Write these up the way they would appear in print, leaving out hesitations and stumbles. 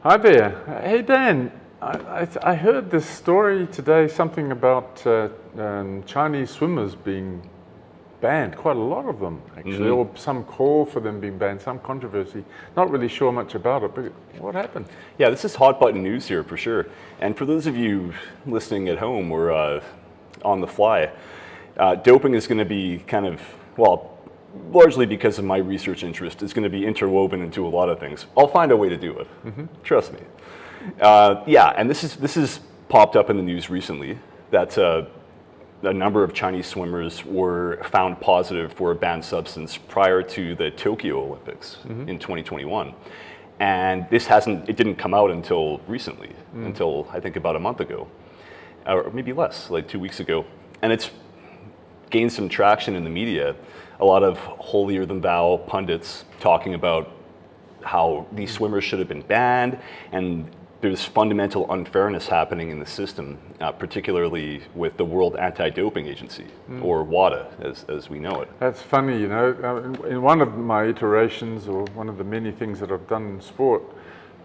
Hi there. Hey Dan, I heard this story today, something about Chinese swimmers being banned, quite a lot of them actually, or some call for them being banned, some controversy. Not really sure much about it, but what happened? Yeah, this is hot button news here for sure. And for those of you listening at home or on the fly, doping is going to be kind of, well, largely because of my research interest, is going to be interwoven into a lot of things. I'll find a way to do it. Trust me. Yeah, and this is popped up in the news recently that a number of Chinese swimmers were found positive for a banned substance prior to the Tokyo Olympics in 2021. And it didn't come out until recently, until I think about a month ago, or maybe less, like 2 weeks ago. And it's gained some traction in the media. A lot of holier-than-thou pundits talking about how these swimmers should have been banned, and there's fundamental unfairness happening in the system, particularly with the World Anti-Doping Agency, or WADA, as we know it. That's funny, you know. In one of my iterations, or one of the many things that I've done in sport,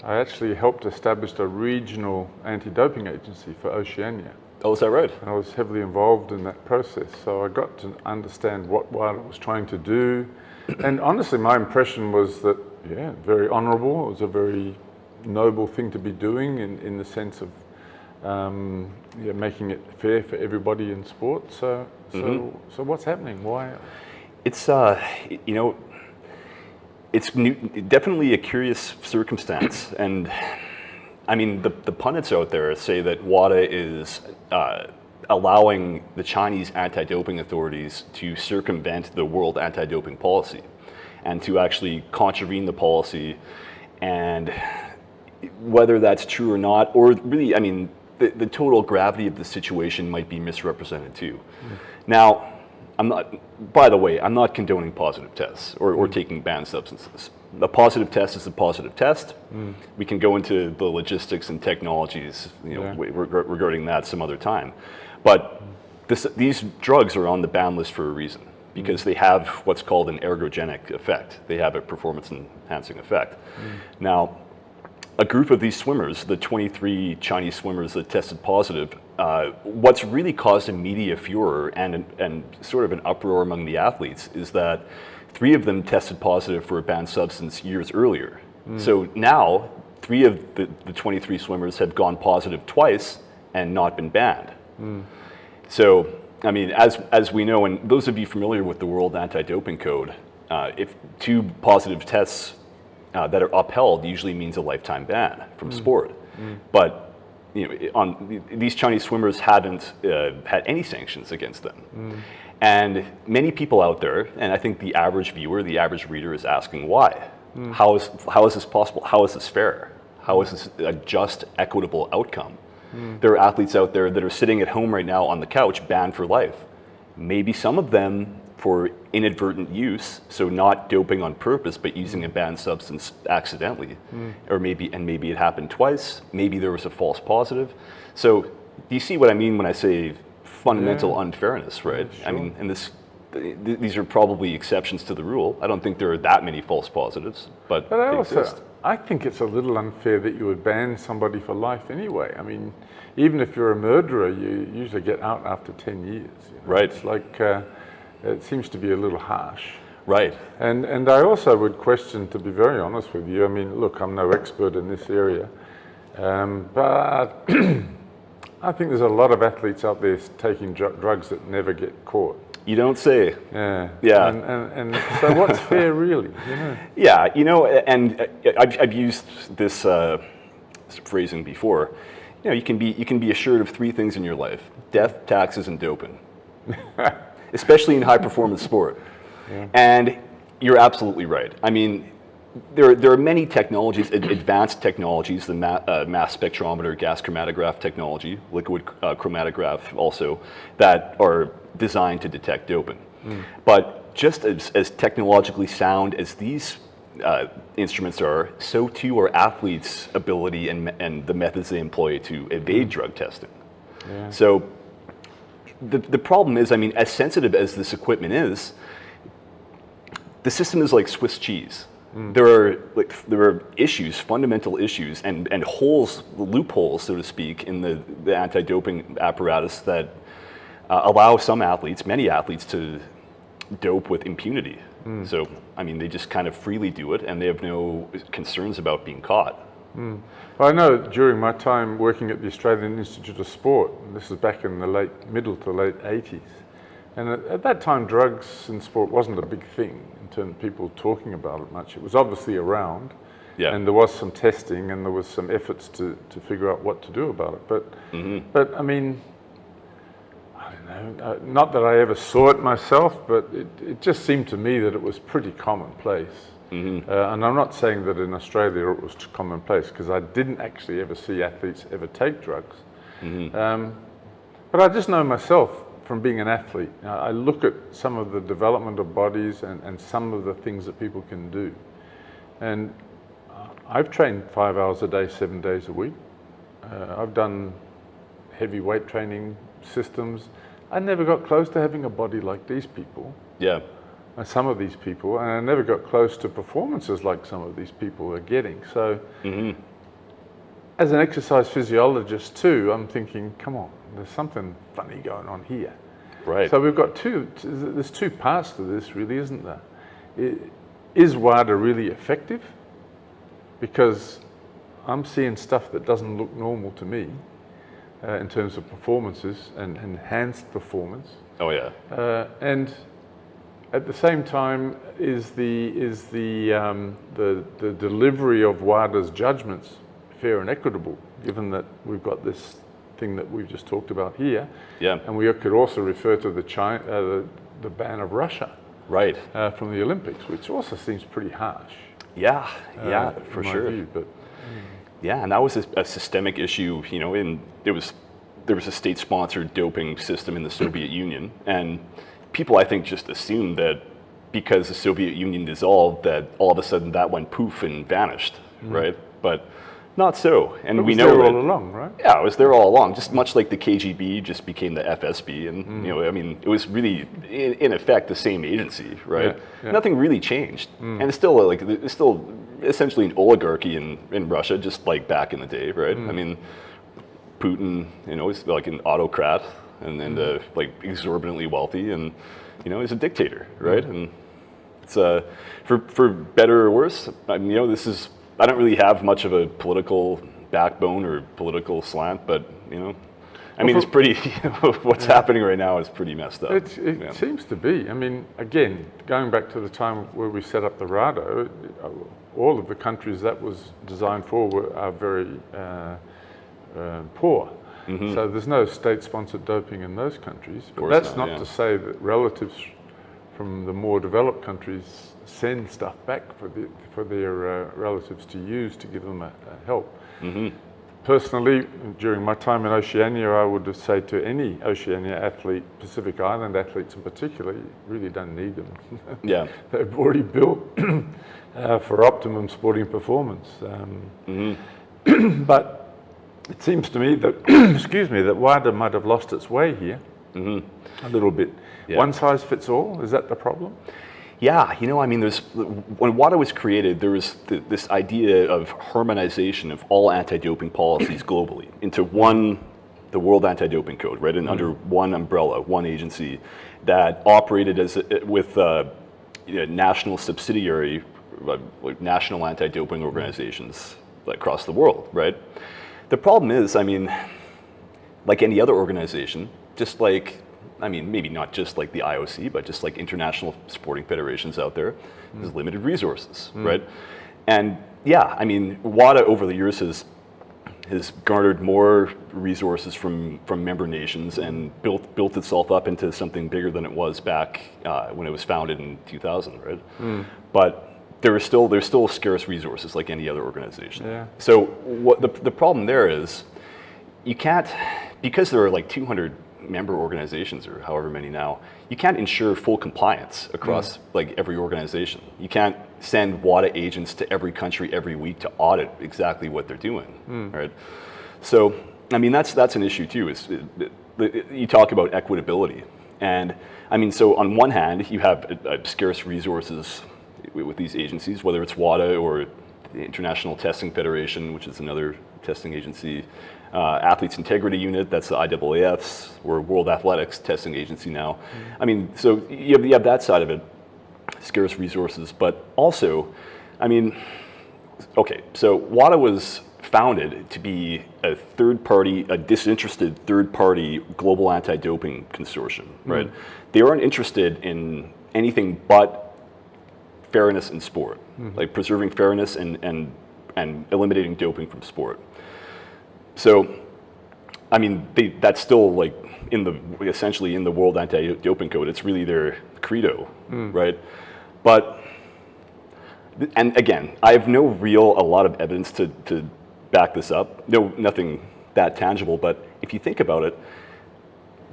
I actually helped establish a regional anti-doping agency for Oceania. Oh, is that right? I was heavily involved in that process, so I got to understand what WADA was trying to do. And honestly, my impression was that, yeah, very honourable. It was a very noble thing to be doing in the sense of making it fair for everybody in sport. So what's happening? Why? It's it's definitely a curious circumstance, and I mean the pundits out there say that WADA is allowing the Chinese anti-doping authorities to circumvent the world anti-doping policy, and to actually contravene the policy. And whether that's true or not, or really, I mean, the total gravity of the situation might be misrepresented too. Now, by the way, I'm not condoning positive tests or taking banned substances. A positive test is a positive test. We can go into the logistics and technologies, regarding that some other time. But these drugs are on the ban list for a reason, because they have what's called an ergogenic effect. They have a performance-enhancing effect. Now, a group of these swimmers, the 23 Chinese swimmers that tested positive, what's really caused a media furor and sort of an uproar among the athletes is that 3 of them tested positive for a banned substance years earlier. So now 3 of the 23 swimmers have gone positive twice and not been banned. So, I mean, as we know, and those of you familiar with the World Anti-Doping Code, if 2 positive tests that are upheld usually means a lifetime ban from sport. But these Chinese swimmers haven't had any sanctions against them. And many people out there, and I think the average viewer, the average reader is asking why. How is this possible? How is this fair? How is this a just, equitable outcome? There are athletes out there that are sitting at home right now on the couch, banned for life. Maybe some of them for inadvertent use, so not doping on purpose, but using a banned substance accidentally, or maybe it happened twice. Maybe there was a false positive. So, do you see what I mean when I say fundamental unfairness, right? Sure. I mean, and these are probably exceptions to the rule. I don't think there are that many false positives, but they exist. I think it's a little unfair that you would ban somebody for life anyway. I mean, even if you're a murderer, you usually get out after 10 years. Right. It's like, it seems to be a little harsh. Right. And I also would question, to be very honest with you, I mean, look, I'm no expert in this area, but I think there's a lot of athletes out there taking drugs that never get caught. You don't say. Yeah. Yeah. And so what's fair really? Yeah, and I've used this phrasing before. You can be assured of 3 things in your life: death, taxes, and doping. Especially in high performance sport. Yeah. And you're absolutely right. I mean, there are many technologies, advanced technologies, the mass spectrometer, gas chromatograph technology, liquid chromatograph also, that are designed to detect doping. But just as technologically sound as these instruments are, so too are athletes' ability and the methods they employ to evade drug testing. Yeah. So the problem is, I mean, as sensitive as this equipment is, the system is like Swiss cheese. there are issues, fundamental issues, and holes, loopholes, so to speak, in the anti-doping apparatus that allow some athletes, many athletes, to dope with impunity. So, I mean, they just kind of freely do it, and they have no concerns about being caught. Well, I know during my time working at the Australian Institute of Sport, and this is back in the middle to late 80s, and at that time drugs in sport wasn't a big thing in terms of people talking about it much. It was obviously around, and there was some testing and there was some efforts to figure out what to do about it. But I mean, I don't know, not that I ever saw it myself, but it just seemed to me that it was pretty commonplace. And I'm not saying that in Australia it was commonplace, because I didn't actually ever see athletes ever take drugs. But I just know myself from being an athlete. I look at some of the development of bodies and some of the things that people can do. And I've trained 5 hours a day, 7 days a week. I've done heavy weight training systems. I never got close to having a body like these people. Some of these people, and I never got close to performances like some of these people are getting. So, as an exercise physiologist too, I'm thinking, come on, there's something funny going on here. Right. So we've got there's two parts to this, really, isn't there? Is WADA really effective? Because I'm seeing stuff that doesn't look normal to me in terms of performances and enhanced performance. Oh yeah. And at the same time, is the delivery of WADA's judgments fair and equitable, given that we've got this thing that we've just talked about here, and we could also refer to the ban of Russia, from the Olympics, which also seems pretty harsh. For sure. View, but and that was a systemic issue. You know, there was a state-sponsored doping system in the Soviet Union, and people, I think, just assumed that because the Soviet Union dissolved, that all of a sudden that went poof and vanished, right? But not so. And we know it was there that, all along, right? Yeah, it was there all along. Just much like the KGB just became the FSB, and you know, I mean, it was really in effect the same agency, right? Nothing really changed, and it's still essentially an oligarchy in Russia, just like back in the day, right? I mean, Putin, you know, is like an autocrat. And like exorbitantly wealthy, and you know, he's a dictator, right? And it's for better or worse. I mean, you know, I don't really have much of a political backbone or political slant, but you know, I mean, it's pretty. What's happening right now is pretty messed up. It seems to be. I mean, again, going back to the time where we set up the RADO, all of the countries that was designed for are very poor. So there's no state-sponsored doping in those countries. But that's not to say that relatives from the more developed countries send stuff back for their relatives to use to give them a help. Personally, during my time in Oceania, I would say to any Oceania athlete, Pacific Island athletes in particular, you really don't need them. They're already built for optimum sporting performance. But it seems to me that, that WADA might have lost its way here a little bit. One size fits all, is that the problem? Yeah, you know, I mean, when WADA was created, there was this idea of harmonization of all anti-doping policies globally into the World Anti-Doping Code, right? And under one umbrella, one agency that operated with national subsidiary, like national anti-doping organizations across the world, right? The problem is, I mean, like any other organization, just like, I mean, maybe not just like the IOC, but just like international sporting federations out there, there's limited resources, right? And yeah, I mean, WADA over the years has garnered more resources from member nations and built itself up into something bigger than it was back when it was founded in 2000, right? But there's still scarce resources like any other organization. So what the problem there is, you can't, because there are like 200 member organizations or however many now, you can't ensure full compliance across like every organization. You can't send WADA agents to every country every week to audit exactly what they're doing, right? So I mean, that's an issue too. You talk about equitability, and I mean, so on one hand, you have scarce resources with these agencies, whether it's WADA or the International Testing Federation, which is another testing agency, Athletes Integrity Unit, that's the IAAF's, or World Athletics Testing Agency now. I mean, so you have that side of it, scarce resources, but also, I mean, okay, so WADA was founded to be a third-party, a disinterested third-party global anti-doping consortium, right? They aren't interested in anything but fairness in sport, like preserving fairness and eliminating doping from sport. So, I mean, that's still like essentially in the World Anti-Doping Code. It's really their credo, right? But, and again, I have a lot of evidence to back this up. Nothing that tangible, but if you think about it,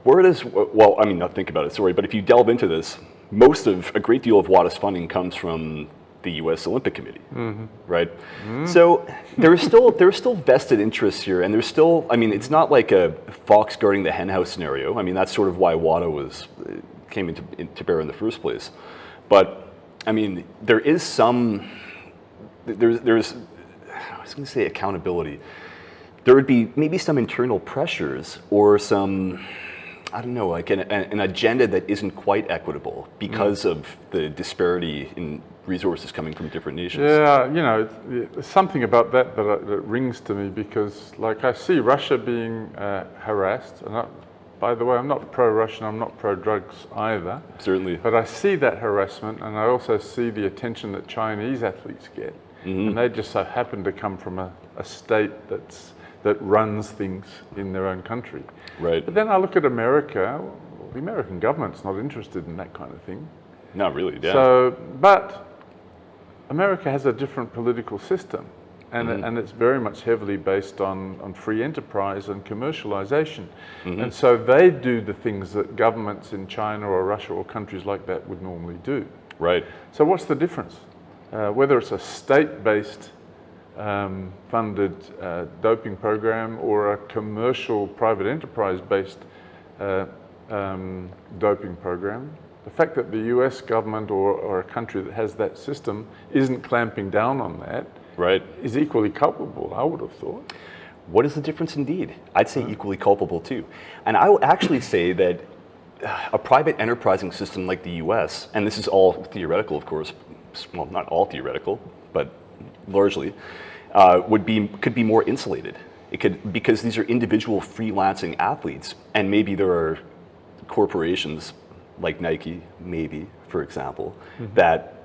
not think about it, sorry, but if you delve into this, a great deal of WADA's funding comes from the U.S. Olympic Committee, right? So there are still vested interests here, and there's still, I mean, it's not like a fox guarding the henhouse scenario. I mean, that's sort of why WADA came into bear in the first place. But I mean, there's I was going to say accountability. There would be maybe some internal pressures or some, I don't know, like an agenda that isn't quite equitable because of the disparity in resources coming from different nations. Yeah, there's something about that rings to me, because like I see Russia being harassed, and by the way, I'm not pro-Russian, I'm not pro-drugs either. Certainly. But I see that harassment, and I also see the attention that Chinese athletes get. And they just so happen to come from a state that runs things in their own country. Right. But then I look at America. Well, the American government's not interested in that kind of thing. Not really, yeah. So, but America has a different political system, and it's very much heavily based on free enterprise and commercialization. And so they do the things that governments in China or Russia or countries like that would normally do. Right. So what's the difference? Whether it's a state-based funded doping program or a commercial private enterprise-based doping program, the fact that the US government or a country that has that system isn't clamping down on that is equally culpable, I would have thought. What is the difference indeed? I'd say equally culpable too. And I will actually say that a private enterprising system like the US, and this is all theoretical of course, well, not all theoretical, but largely, could be more insulated. It could, because these are individual freelancing athletes, and maybe there are corporations like Nike, maybe, for example, that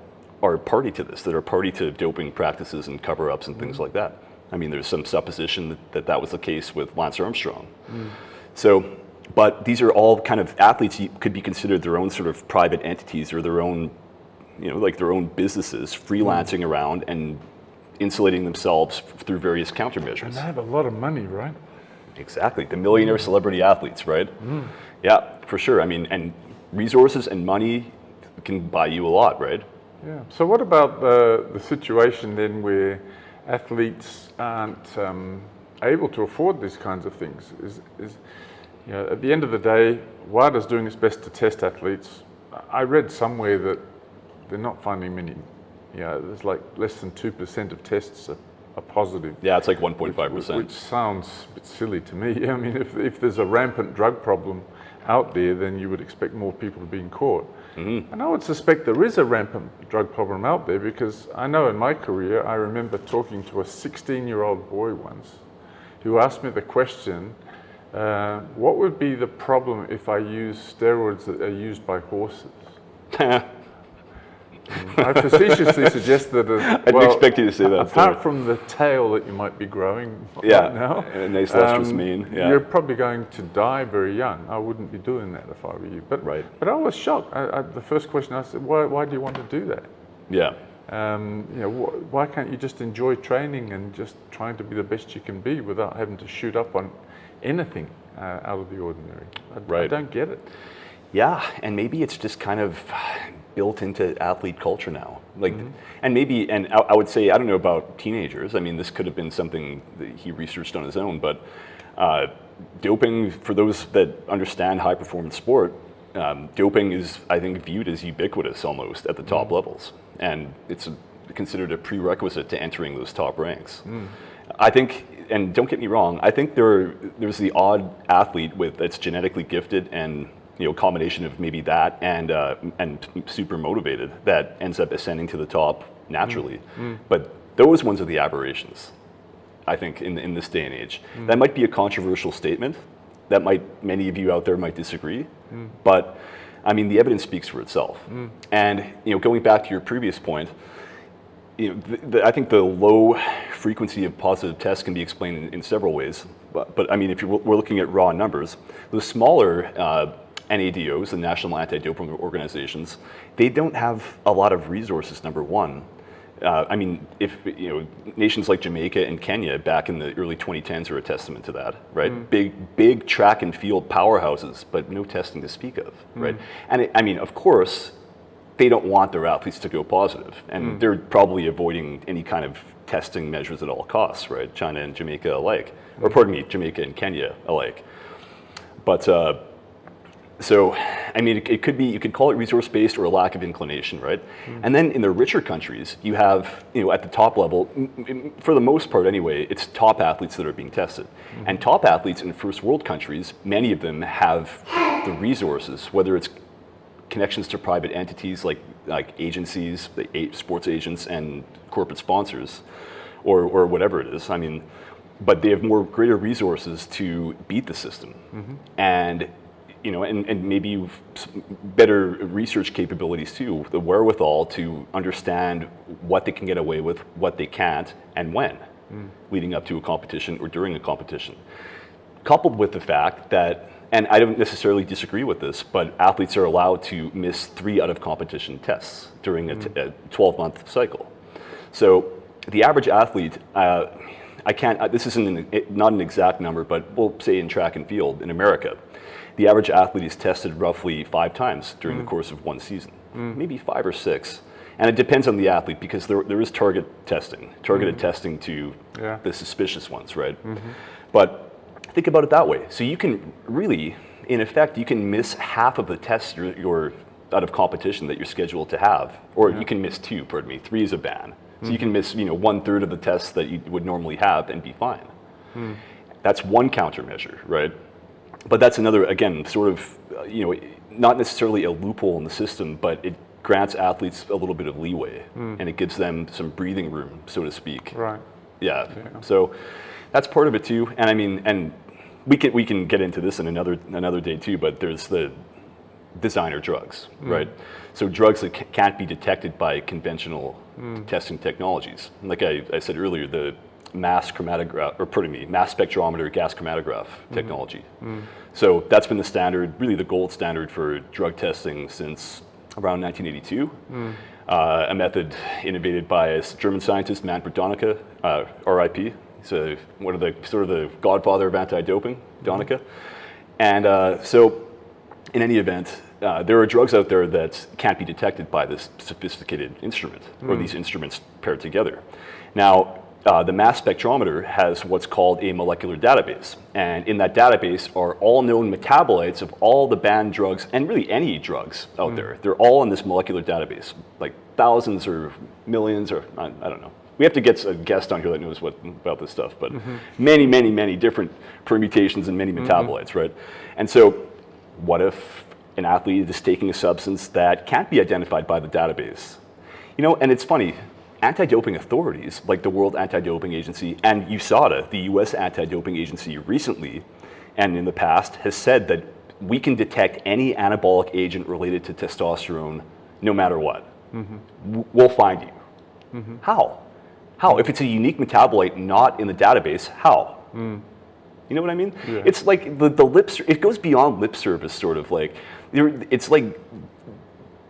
are party to this, that are party to doping practices and cover-ups and things like that. I mean, there's some supposition that was the case with Lance Armstrong. So, but these are all kind of athletes could be considered their own sort of private entities or their own, like their own businesses, freelancing around and insulating themselves through various countermeasures. And they have a lot of money, right? Exactly, the millionaire celebrity athletes, right? Yeah, for sure. I mean, and resources and money can buy you a lot, right? Yeah. So what about the situation then where athletes aren't able to afford these kinds of things? At the end of the day, WADA's doing its best to test athletes. I read somewhere that they're not finding many. There's like less than 2% of tests are positive. Yeah, it's like 1.5%. Which sounds a bit silly to me. I mean, if there's a rampant drug problem out there, then you would expect more people to be caught. And I would suspect there is a rampant drug problem out there, because I know in my career, I remember talking to a 16-year-old boy once who asked me the question, what would be the problem if I use steroids that are used by horses? I facetiously suggest that I didn't expect you to say that. Apart from the tail that you might be growing right now, a nice lustrous mane. Yeah. You're probably going to die very young. I wouldn't be doing that if I were you. But I was shocked. The first question I said, why do you want to do that? Yeah. Why can't you just enjoy training and just trying to be the best you can be without having to shoot up on anything out of the ordinary? I don't get it. Yeah, and maybe it's just kind of built into athlete culture now. Like, and maybe, and I would say, I don't know about teenagers. I mean, this could have been something that he researched on his own, but doping, for those that understand high performance sport, doping is, I think, viewed as ubiquitous almost at the top levels, and it's considered a prerequisite to entering those top ranks. I think, and don't get me wrong, I think there's the odd athlete that's genetically gifted and combination of maybe that and super motivated that ends up ascending to the top naturally. But those ones are the aberrations, I think, in this day and age. That might be a controversial statement. That many of you out there might disagree, but I mean the evidence speaks for itself. And going back to your previous point, I think the low frequency of positive tests can be explained in several ways. But I mean, if we're looking at raw numbers, the smaller NADOs, the National Anti-Doping Organizations, they don't have a lot of resources, number one. I mean, if nations like Jamaica and Kenya back in the early 2010s are a testament to that, right? Big track and field powerhouses, but no testing to speak of, right? And I mean, of course, they don't want their athletes to go positive, and they're probably avoiding any kind of testing measures at all costs, right? China and Jamaica alike, or pardon me, Jamaica and Kenya alike. But so, I mean, it could be, you could call it resource-based or a lack of inclination, right? And then in the richer countries, you have, at the top level, for the most part anyway, it's top athletes that are being tested. And top athletes in first world countries, many of them have the resources, whether it's connections to private entities like agencies, sports agents and corporate sponsors, or whatever it is. I mean, but they have greater resources to beat the system. And and maybe better research capabilities too, the wherewithal to understand what they can get away with, what they can't, and when, leading up to a competition or during a competition. Coupled with the fact that, and I don't necessarily disagree with this, but athletes are allowed to miss 3 out of competition tests during a 12-month cycle. So the average athlete, I can't, this isn't not an exact number, but we'll say in track and field in America, the average athlete is tested roughly 5 times during the course of one season, maybe 5 or 6. And it depends on the athlete because there is targeted testing to the suspicious ones, right? But think about it that way. So you can really, in effect, you can miss half of the tests you're out of competition that you're scheduled to have, or you can miss 2, pardon me, 3 is a ban. So you can miss 1/3 of the tests that you would normally have and be fine. That's one countermeasure, right? But that's another, again, sort of, not necessarily a loophole in the system, but it grants athletes a little bit of leeway, and it gives them some breathing room, so to speak. Right. Yeah. So that's part of it too. And I mean, and we can get into this in another day too. But there's the designer drugs, right? So drugs that can't be detected by conventional testing technologies, like I said earlier, the mass spectrometer gas chromatograph technology. So that's been the standard, really the gold standard for drug testing since around 1982. A method innovated by a German scientist, Manfred Donicke, RIP. He's one of the sort of the godfather of anti-doping, Donicke. And so in any event, there are drugs out there that can't be detected by this sophisticated instrument, or these instruments paired together. Now, the mass spectrometer has what's called a molecular database. And in that database are all known metabolites of all the banned drugs, and really any drugs out there. They're all in this molecular database, like thousands or millions, or I don't know. We have to get a guest on here that knows about this stuff, but many different permutations and many metabolites, right? And so what if an athlete is taking a substance that can't be identified by the database? And it's funny, anti-doping authorities like the World Anti-Doping Agency and USADA, the US Anti-Doping Agency, recently and in the past has said that we can detect any anabolic agent related to testosterone no matter what. We'll find you. How? If it's a unique metabolite not in the database, how? You know what I mean? Yeah. It's like the lip. It goes beyond lip service, sort of like it's like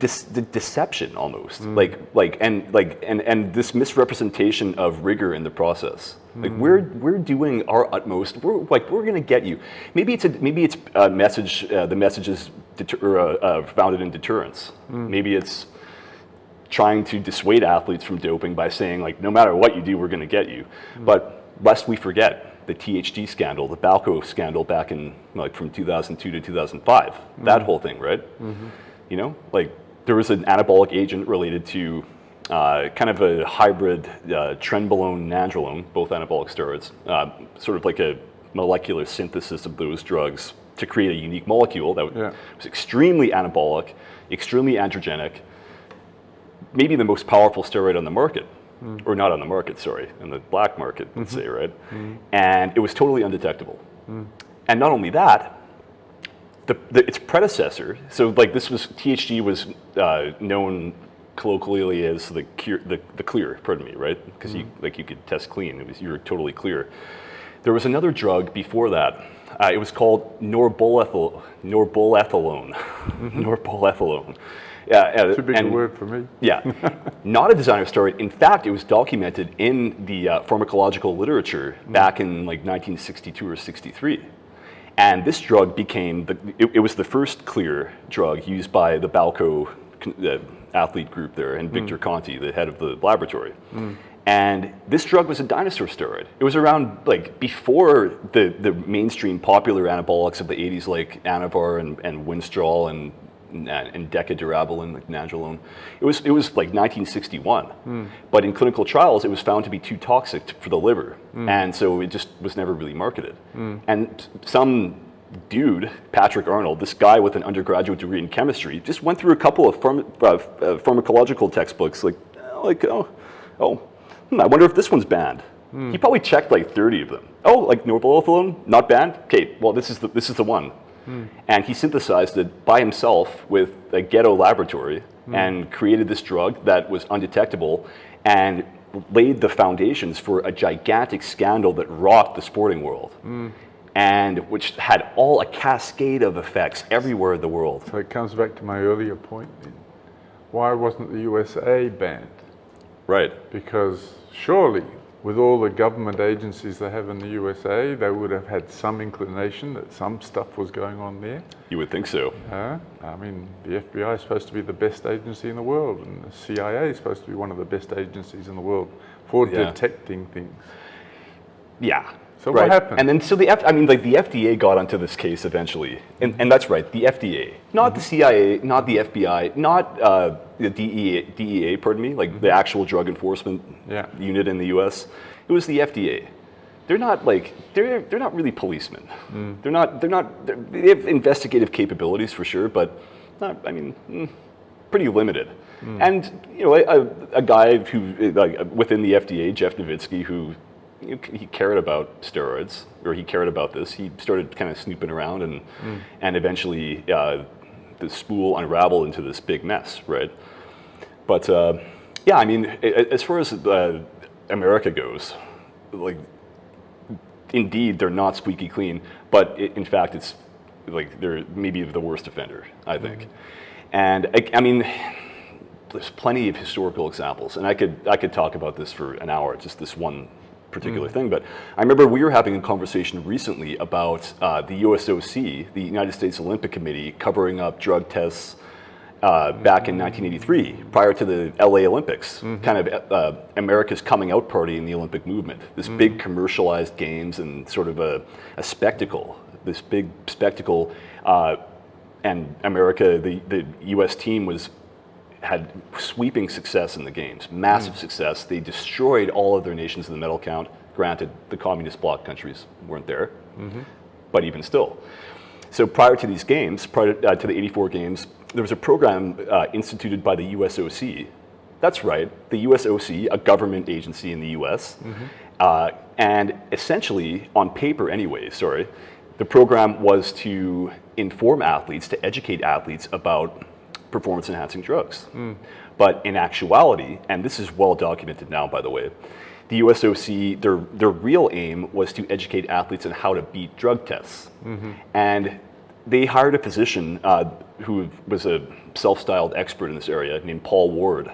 the deception almost, and this misrepresentation of rigor in the process. Like we're doing our utmost. We're going to get you. Maybe it's a message. The message is founded in deterrence. Maybe it's trying to dissuade athletes from doping by saying, like, no matter what you do, we're going to get you. But lest we forget, the THD scandal, the Balco scandal back in like from 2002 to 2005. That whole thing, right? You know, like there was an anabolic agent related to kind of a hybrid trenbolone, nandrolone, both anabolic steroids, sort of like a molecular synthesis of those drugs to create a unique molecule that was extremely anabolic, extremely androgenic, maybe the most powerful steroid on the market. Or not on the market, sorry, in the black market, let's say, right? And it was totally undetectable. And not only that, its predecessor, so like this was, THD was known colloquially as the clear, pardon me, right? Because you could test clean, you were totally clear. There was another drug before that. It was called norbolethylone. Norbolethylone. Yeah, it's a big word for me. Yeah, not a designer steroid. In fact, it was documented in the pharmacological literature back in like 1962 or 63. And this drug became, it was the first clear drug used by the Balco athlete group there and Victor Conti, the head of the laboratory. And this drug was a dinosaur steroid. It was around like before the mainstream popular anabolics of the 80s like Anavar and Winstrol and Decadurabolin, like nandrolone. It was like 1961. But in clinical trials, it was found to be too toxic for the liver. And so it just was never really marketed. And some dude, Patrick Arnold, this guy with an undergraduate degree in chemistry, just went through a couple of pharmacological textbooks like I wonder if this one's banned. He probably checked like 30 of them. Oh, like norbolethylone, not banned? Okay, well this is the one. And he synthesized it by himself with a ghetto laboratory and created this drug that was undetectable and laid the foundations for a gigantic scandal that rocked the sporting world. And which had a cascade of effects everywhere in the world. So it comes back to my earlier point. Why wasn't the USA banned? Right. Because surely, with all the government agencies they have in the USA, they would have had some inclination that some stuff was going on there. You would think so. I mean, the FBI is supposed to be the best agency in the world, and the CIA is supposed to be one of the best agencies in the world for detecting things. Yeah. So what happened? And then so the FDA got onto this case eventually, and that's right, the FDA, not the CIA, not the FBI, not the DEA, pardon me, like the actual drug enforcement unit in the U.S. It was the FDA. They're not really policemen. They have investigative capabilities for sure, but pretty limited. And a guy who within the FDA, Jeff Nowitzki, who he cared about steroids, or he cared about this. He started kind of snooping around, and eventually the spool unraveled into this big mess, right? But as far as America goes, like, indeed they're not squeaky clean, but in fact it's like they're maybe the worst offender, I think. And there's plenty of historical examples, and I could talk about this for an hour, just this one particular thing, but I remember we were having a conversation recently about the USOC, the United States Olympic Committee, covering up drug tests back in 1983, prior to the LA Olympics, kind of America's coming out party in the Olympic movement, this big commercialized games and sort of a spectacle, this big spectacle, and America, the US team had sweeping success in the games, massive success. They destroyed all of their nations in the medal count. Granted, the communist bloc countries weren't there, but even still. So prior to these games, prior to the 84 games, there was a program instituted by the USOC. That's right, the USOC, a government agency in the US. And essentially, on paper anyway, the program was to inform athletes, to educate athletes about performance-enhancing drugs. But in actuality, and this is well documented now, by the way, the USOC, their real aim was to educate athletes on how to beat drug tests. And they hired a physician who was a self-styled expert in this area named Paul Ward.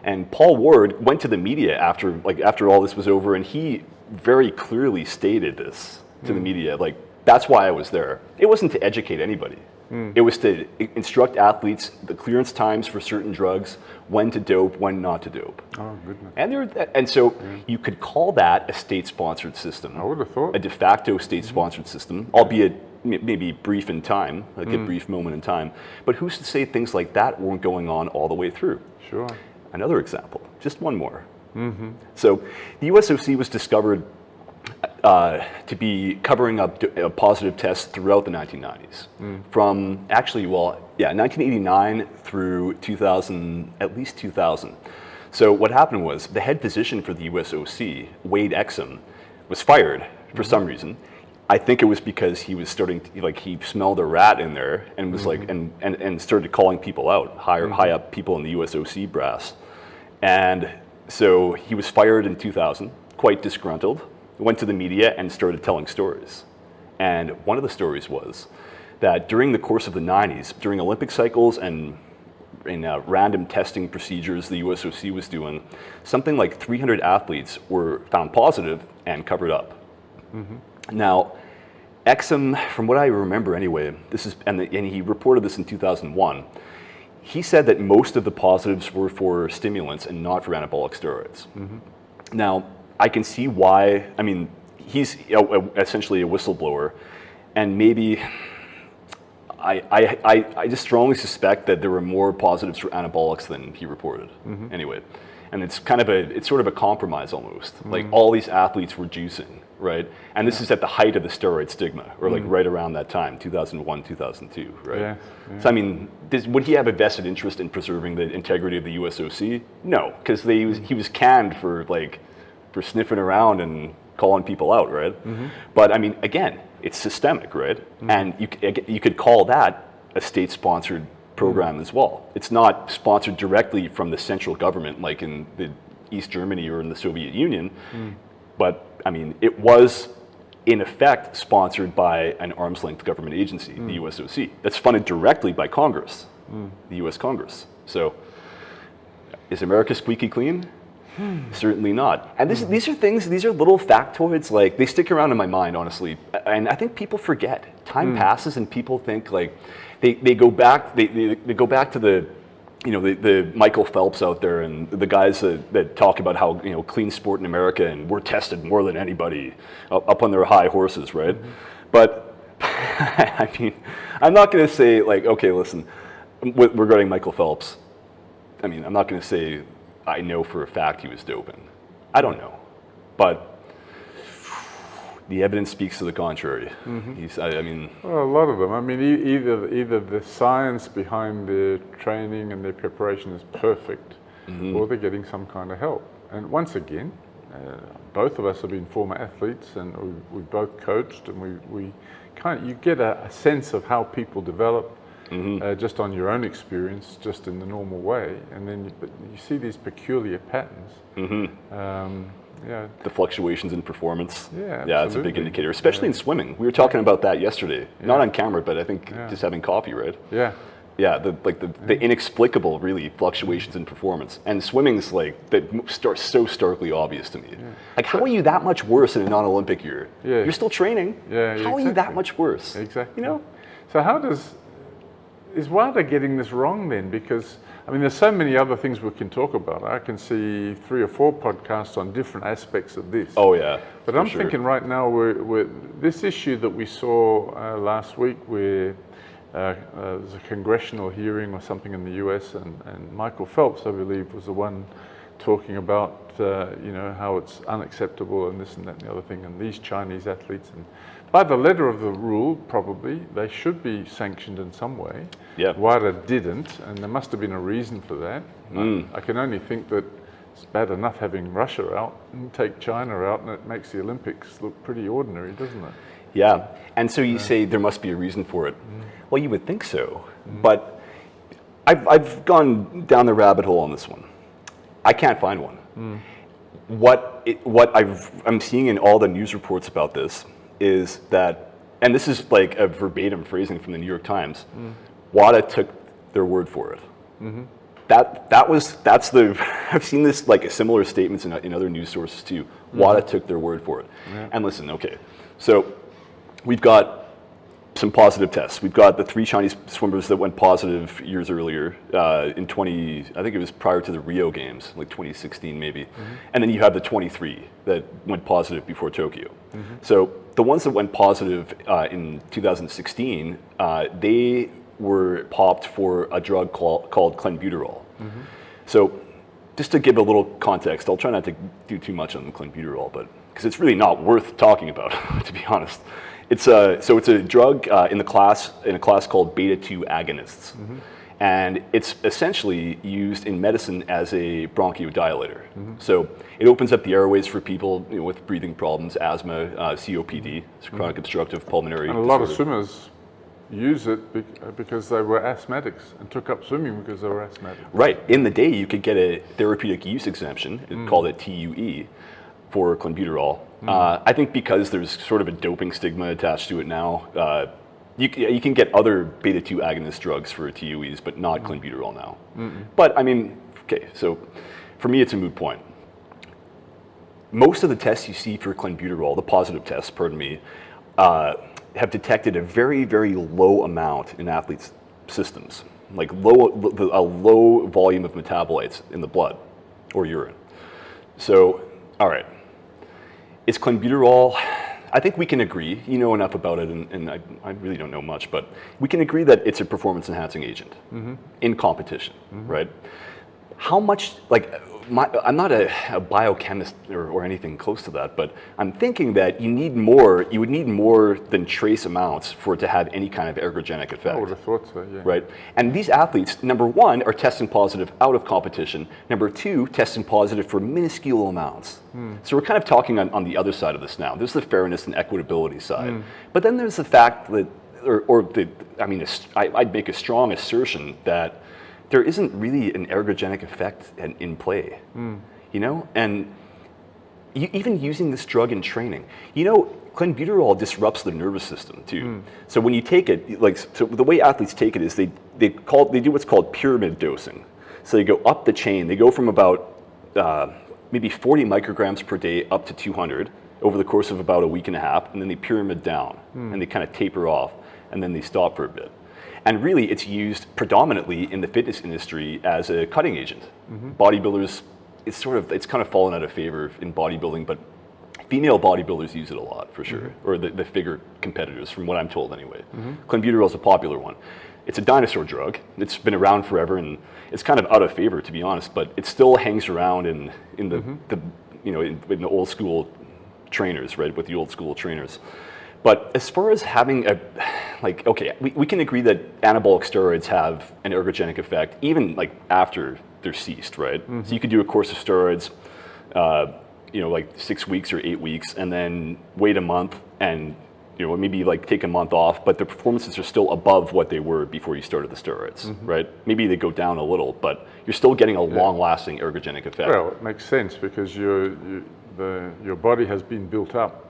And Paul Ward went to the media after all this was over, and he very clearly stated this to the media, like, that's why I was there. It wasn't to educate anybody. It was to instruct athletes the clearance times for certain drugs, when to dope, when not to dope. Oh, goodness. And so you could call that a state-sponsored system. I would have thought. A de facto state-sponsored system, albeit maybe brief in time, like a brief moment in time. But who's to say things like that weren't going on all the way through? Sure. Another example, just one more. So the USOC was discovered to be covering up positive tests throughout the 1990s. From actually, 1989 through 2000, at least 2000. So what happened was the head physician for the USOC, Wade Exum, was fired for some reason. I think it was because he was starting to, like, he smelled a rat in there and was like, and started calling people out, high up people in the USOC brass. And so he was fired in 2000, quite disgruntled, went to the media and started telling stories. And one of the stories was that during the course of the 90s, during Olympic cycles and in random testing procedures the USOC was doing, something like 300 athletes were found positive and covered up. Now, Exum, from what I remember anyway, this is, and he reported this in 2001, he said that most of the positives were for stimulants and not for anabolic steroids. Now, I can see why. I mean, he's essentially a whistleblower, and maybe I just strongly suspect that there were more positives for anabolics than he reported. Anyway, and it's sort of a compromise almost. Like all these athletes were juicing, right? And this is at the height of the steroid stigma, or like right around that time, 2001, 2002, right? So I mean, would he have a vested interest in preserving the integrity of the USOC? No, because he was canned for sniffing around and calling people out, right? But I mean, again, it's systemic, right? And you could call that a state-sponsored program as well. It's not sponsored directly from the central government, like in the East Germany or in the Soviet Union, but I mean, it was in effect sponsored by an arm's-length government agency, the USOC, that's funded directly by Congress, the U.S. Congress. So, is America squeaky clean? Certainly not. And these are little factoids, like, they stick around in my mind, honestly. And I think people forget. Time passes and people think, like, they go back to the, you know, the Michael Phelps out there and the guys that talk about how, you know, clean sport in America and we're tested more than anybody up on their high horses, right? But, I mean, I'm not going to say, like, okay, listen, regarding Michael Phelps, I mean, I'm not going to say I know for a fact he was doping. I don't know. But the evidence speaks to the contrary. I mean... Well, a lot of them. I mean, either the science behind their training and their preparation is perfect, or they're getting some kind of help. And once again, both of us have been former athletes, and we both coached, and you get a sense of how people develop, just on your own experience, just in the normal way, and then you see these peculiar patterns. The fluctuations in performance. Yeah, it's a big indicator, especially in swimming. We were talking about that yesterday, not on camera, but I think just having coffee, right? The inexplicable, really, fluctuations in performance, and swimming's like so starkly obvious to me. Like, how are you that much worse in a non-Olympic year? You're still training. How are you that much worse? Exactly. You know. So is WADA getting this wrong then? Because, I mean, there's so many other things we can talk about. I can see 3 or 4 podcasts on different aspects of this. Oh yeah. But I'm thinking right now, we're this issue that we saw last week, where there's a congressional hearing or something in the US, and Michael Phelps, I believe, was the one talking about you know, how it's unacceptable and this and that and the other thing, and these Chinese athletes, and by the letter of the rule, probably they should be sanctioned in some way. WADA didn't, and there must have been a reason for that. I can only think that it's bad enough having Russia out, and take China out, and it makes the Olympics look pretty ordinary, doesn't it? Yeah, and so you say there must be a reason for it. Well, you would think so, but I've gone down the rabbit hole on this one. I can't find one. What I'm seeing in all the news reports about this is that, and this is like a verbatim phrasing from the New York Times, WADA took their word for it. I've seen this, like, similar statements in other news sources too. WADA took their word for it. And listen, okay, so we've got some positive tests. We've got the 3 Chinese swimmers that went positive years earlier in I think it was prior to the Rio Games, like 2016 maybe. And then you have the 23 that went positive before Tokyo. So the ones that went positive in 2016, they were popped for a drug called clenbuterol. So just to give a little context, I'll try not to do too much on clenbuterol, but because it's really not worth talking about, to be honest. It's a drug in a class called beta-2 agonists, and it's essentially used in medicine as a bronchodilator. So it opens up the airways for people with breathing problems, asthma, COPD, chronic obstructive pulmonary And a lot of swimmers use it because they were asthmatics and took up swimming because they were asthmatic. Right. In the day, you could get a therapeutic use exemption, called a TUE, for clenbuterol. I think because there's sort of a doping stigma attached to it now, you can get other beta-2 agonist drugs for TUEs, but not clenbuterol now. But I mean, okay, so for me it's a moot point. Most of the tests you see for clenbuterol, the positive tests, pardon me, have detected a very, very low amount in athletes' systems, like a low volume of metabolites in the blood or urine. So, all right. Is clenbuterol, I think we can agree, you know enough about it, and I really don't know much, but we can agree that it's a performance-enhancing agent in competition, right? How much, like, I'm not a biochemist or anything close to that, but I'm thinking that you would need more than trace amounts for it to have any kind of ergogenic effect. I would have thought so, yeah. Right? And these athletes, number one, are testing positive out of competition. Number two, testing positive for minuscule amounts. So we're kind of talking on the other side of this now. There's the fairness and equitability side. But then there's the fact that, I'd make a strong assertion that there isn't really an ergogenic effect in play, and even using this drug in training, clenbuterol disrupts the nervous system too. So when you take it, so the way athletes take it is they do what's called pyramid dosing. So they go up the chain. They go from about maybe 40 micrograms per day up to 200 over the course of about a week and a half, and then they pyramid down and they kind of taper off, and then they stop for a bit. And really, it's used predominantly in the fitness industry as a cutting agent. Bodybuilders, it's kind of fallen out of favor in bodybuilding, but female bodybuilders use it a lot for sure, or the figure competitors, from what I'm told anyway. Clenbuterol is a popular one. It's a dinosaur drug. It's been around forever, and it's kind of out of favor, to be honest. But it still hangs around in the old school trainers, right, with the old school trainers. But as far as having we can agree that anabolic steroids have an ergogenic effect even like after they're ceased, right? So you could do a course of steroids, like 6 weeks or 8 weeks, and then wait a month and maybe like take a month off, but the performances are still above what they were before you started the steroids, right? Maybe they go down a little, but you're still getting a long-lasting ergogenic effect. Well, it makes sense because your body has been built up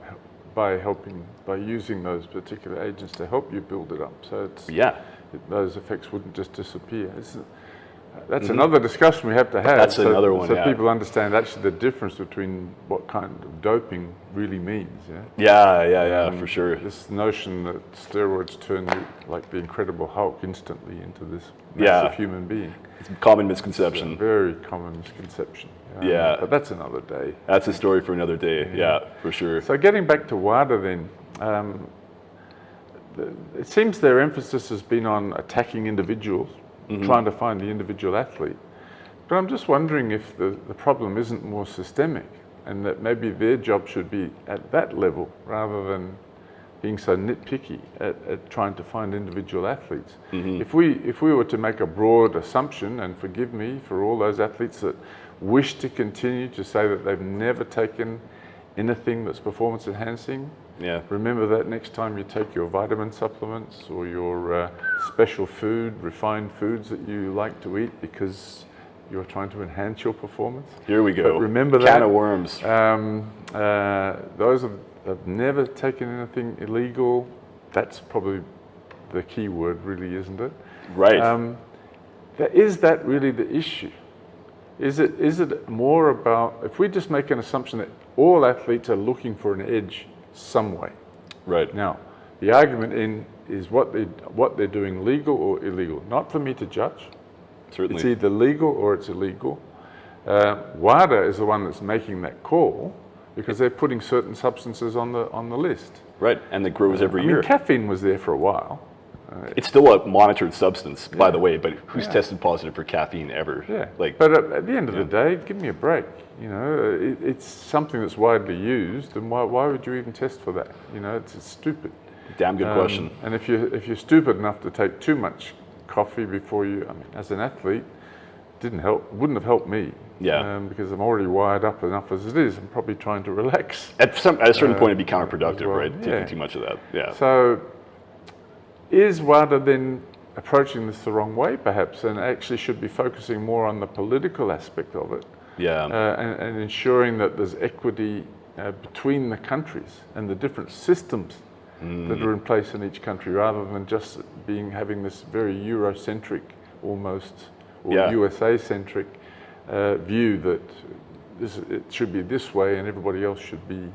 by using those particular agents to help you build it up. So those effects wouldn't just disappear. That's another discussion we have to have. That's another one. So people understand actually the difference between what kind of doping really means. For sure. This notion that steroids turn you like the Incredible Hulk instantly into this massive human being. It's a common misconception. It's a very common misconception. But that's another day. That's a story for another day. Yeah, for sure. So getting back to WADA then, it seems their emphasis has been on attacking individuals, trying to find the individual athlete. But I'm just wondering if the problem isn't more systemic, and that maybe their job should be at that level rather than being so nitpicky at trying to find individual athletes. If we were to make a broad assumption, and forgive me for all those athletes that wish to continue to say that they've never taken anything that's performance enhancing, remember that next time you take your vitamin supplements or your special food, refined foods that you like to eat because you're trying to enhance your performance. Here we go. But remember Can of worms. Those have never taken anything illegal. That's probably the key word, really, isn't it? Right. Is that really the issue? Is it more about, if we just make an assumption that all athletes are looking for an edge some way. Right. Now, the argument is what they're doing legal or illegal. Not for me to judge. Certainly. It's either legal or it's illegal. WADA is the one that's making that call because they're putting certain substances on the list. Right, and that grows every I year. mean, caffeine was there for a while. It's still a monitored substance, by the way, but who's tested positive for caffeine ever? Yeah, Like, but at the end of the day, give me a break. You know, it's something that's widely used, and why would you even test for that? You know, it's stupid. damn good question. And if you're stupid enough to take too much coffee before you, I mean, as an athlete, wouldn't have helped me. Yeah. Because I'm already wired up enough as it is. I'm probably trying to relax. At a certain point, it'd be counterproductive, well. right? Yeah. Taking too much of that. Yeah. So, is WADA then approaching this the wrong way, perhaps, and actually should be focusing more on the political aspect of it? Yeah. And ensuring that there's equity between the countries and the different systems that are in place in each country, rather than just having this very Eurocentric almost, or USA-centric view that it should be this way and everybody else should be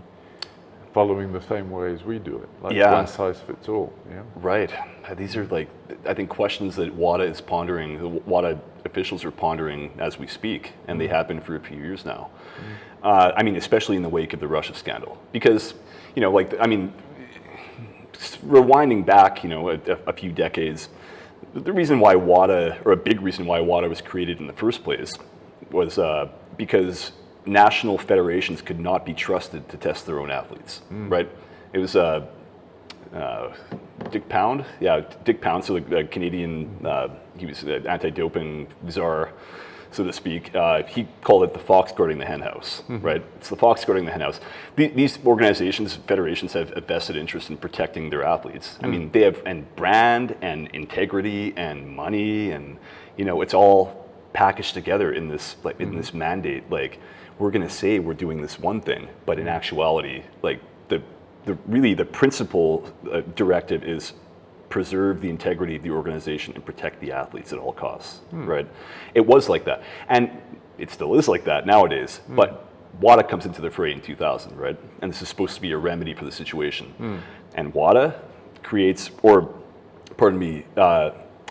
following the same way as we do it, like one size fits all. Yeah. Right. These are like, I think, questions that WADA is pondering, the WADA officials are pondering as we speak, and they have been for a few years now. I mean, especially in the wake of the Russia scandal, because, you know, like, I mean, rewinding back, you know, a few decades, the reason why WADA, or a big reason why WADA was created in the first place, was because national federations could not be trusted to test their own athletes, right? It was Dick Pound, Dick Pound, so the Canadian, he was an anti-doping czar, so to speak. He called it the fox guarding the hen house, right? It's the fox guarding the hen house. These organizations, federations, have a vested interest in protecting their athletes. I mean, they have brand and integrity and money, and you know, it's all packaged together in this in this mandate. Like, we're going to say we're doing this one thing, but in actuality, like the principal directive is preserve the integrity of the organization and protect the athletes at all costs, right? It was like that, and it still is like that nowadays. But WADA comes into the fray in 2000, right? And this is supposed to be a remedy for the situation. And WADA creates, or pardon me,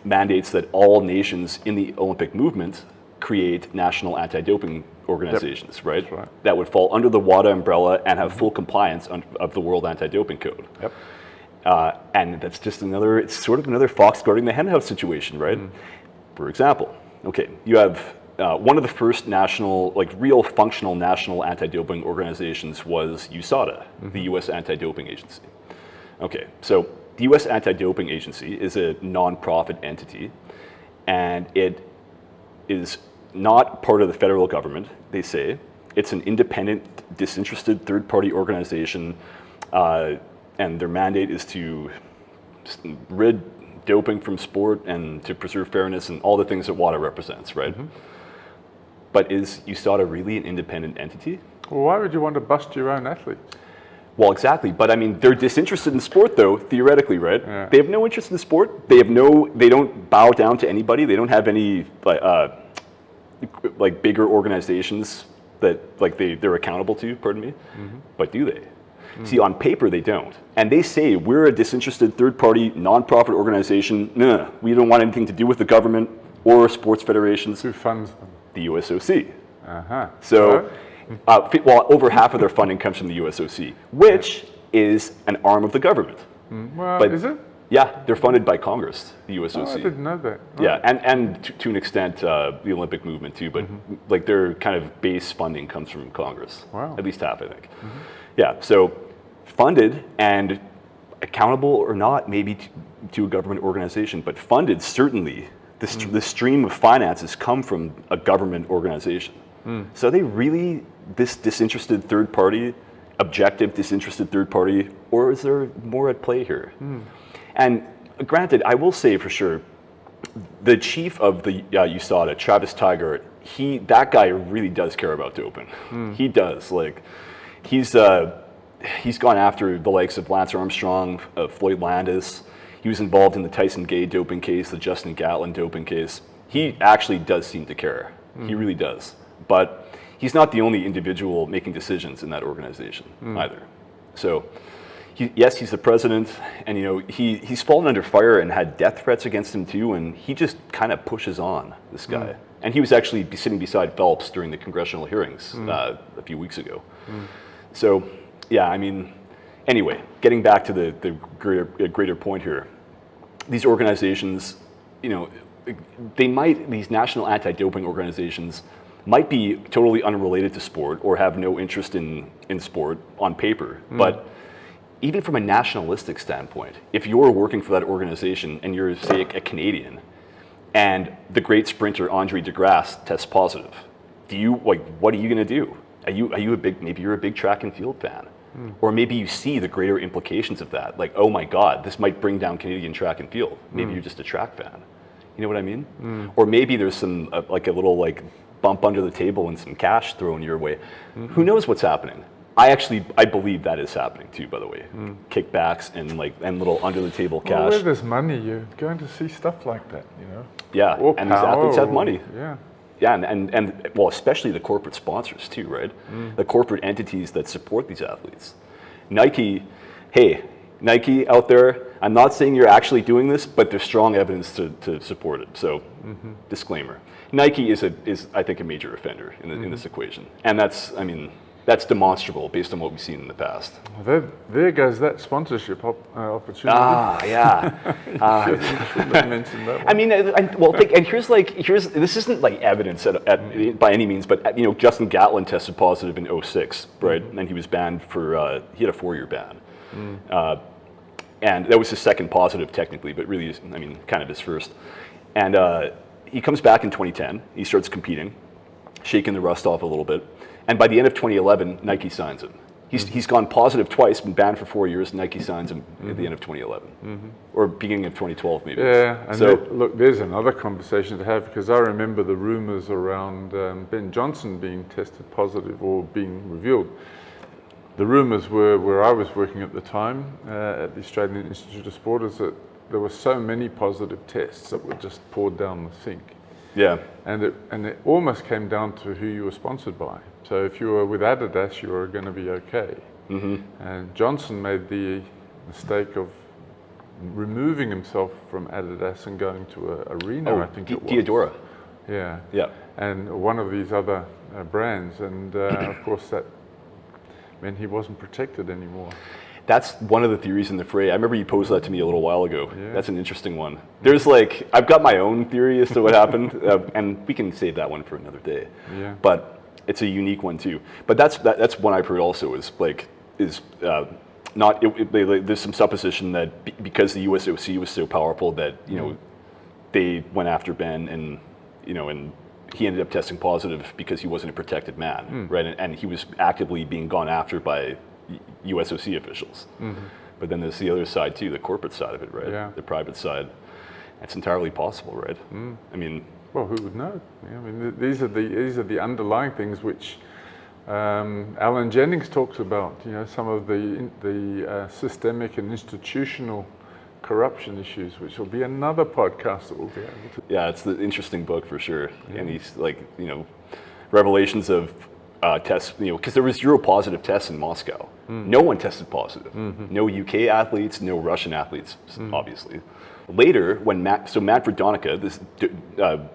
mandates that all nations in the Olympic movement create national anti-doping organizations, right? That's right. That would fall under the WADA umbrella and have full compliance of the World Anti-Doping Code. Yep. And that's just it's sort of another fox guarding the henhouse situation, right? For example, okay, you have one of the first national, like real functional national anti-doping organizations was USADA, the US Anti-Doping Agency. Okay, so the US Anti-Doping Agency is a non-profit entity, and it is not part of the federal government, they say. It's an independent, disinterested third-party organization, and their mandate is to rid doping from sport and to preserve fairness and all the things that WADA represents, right? But is USADA really an independent entity? Well, why would you want to bust your own athletes? Well, exactly. But I mean, they're disinterested in sport, though, theoretically, right? Yeah. They have no interest in sport. They don't bow down to anybody. They don't have any like bigger organizations that they're accountable to, pardon me. But do they? See, on paper, they don't. And they say, we're a disinterested third-party, non-profit organization. No, we don't want anything to do with the government or sports federations. Who funds them? The USOC. Uh-huh. So, well, over half of their funding comes from the USOC, which is an arm of the government. Well, But- is it? Yeah, they're funded by Congress, the USOC. Oh, I didn't know that. Yeah, and to an extent, the Olympic movement too, but like their kind of base funding comes from Congress. Wow. At least half, I think. Yeah, so funded and accountable or not, maybe to a government organization, but funded certainly. The stream of finances come from a government organization. So are they really this disinterested third party, objective disinterested third party, or is there more at play here? And granted, I will say for sure, the chief of the USADA, Travis Tigard, that guy really does care about doping. He does. Like, he's gone after the likes of Lance Armstrong, Floyd Landis. He was involved in the Tyson Gay doping case, the Justin Gatlin doping case. He actually does seem to care. He really does. But he's not the only individual making decisions in that organization either. So, yes, he's the president, and he's fallen under fire and had death threats against him too, and he just kind of pushes on, this guy. And he was actually sitting beside Phelps during the congressional hearings a few weeks ago. So, yeah, I mean, anyway, getting back to the greater point here, these organizations, these national anti-doping organizations might be totally unrelated to sport or have no interest in sport on paper, but even from a nationalistic standpoint, if you're working for that organization and you're, say, a Canadian, and the great sprinter Andre DeGrasse tests positive, what are you going to do? Maybe you're a big track and field fan, or maybe you see the greater implications of that, like, oh my God, this might bring down Canadian track and field. Maybe you're just a track fan. You know what I mean? Or maybe there's some a little bump under the table and some cash thrown your way. Who knows what's happening? I believe that is happening too, by the way. Kickbacks and little under the table cash. Well, where there's money, you're going to see stuff like that, Yeah, or and power, these athletes have money. Yeah. Yeah, and well, especially the corporate sponsors too, right? The corporate entities that support these athletes. Nike out there, I'm not saying you're actually doing this, but there's strong evidence to support it. So, disclaimer. Nike is I think a major offender in this equation. And that's demonstrable based on what we've seen in the past. Well, there goes that sponsorship opportunity. Yeah. Mention that one. Here's this isn't like evidence by any means, but Justin Gatlin tested positive in 2006, right? And he was banned for he had a 4-year ban, and that was his second positive technically, but really, kind of his first. And he comes back in 2010. He starts competing, shaking the rust off a little bit. And by the end of 2011, Nike signs him. He's gone positive twice, been banned for 4 years. Nike signs him at the end of 2011, or beginning of 2012 maybe. Yeah, and look, there's another conversation to have, because I remember the rumors around Ben Johnson being tested positive or being revealed. The rumors were, where I was working at the time at the Australian Institute of Sport, is that there were so many positive tests that were just poured down the sink. Yeah. And it almost came down to who you were sponsored by. So if you were with Adidas, you were going to be okay. And Johnson made the mistake of removing himself from Adidas and going to Arena, I think it was. Diadora. Yeah. Yeah. And one of these other brands. And of course that meant he wasn't protected anymore. That's one of the theories in the fray. I remember you posed that to me a little while ago. Yeah. That's an interesting one. There's I've got my own theory as to what happened, and we can save that one for another day. Yeah. But it's a unique one too. But that's one I've heard also there's some supposition that because the USOC was so powerful that they went after Ben and he ended up testing positive because he wasn't a protected man, right? And he was actively being gone after by USOC officials. But then there's the other side too, the corporate side of it, right? Yeah. The private side. That's entirely possible, right? Well, who would know? These are the underlying things which Alan Jennings talks about. Some of the systemic and institutional corruption issues, which will be another podcast that we'll be able to. Yeah, it's the interesting book for sure. Yeah. And he's revelations of tests, because there was 0 positive tests in Moscow. No one tested positive. No UK athletes, no Russian athletes, obviously. Later, when Manfred Donica, this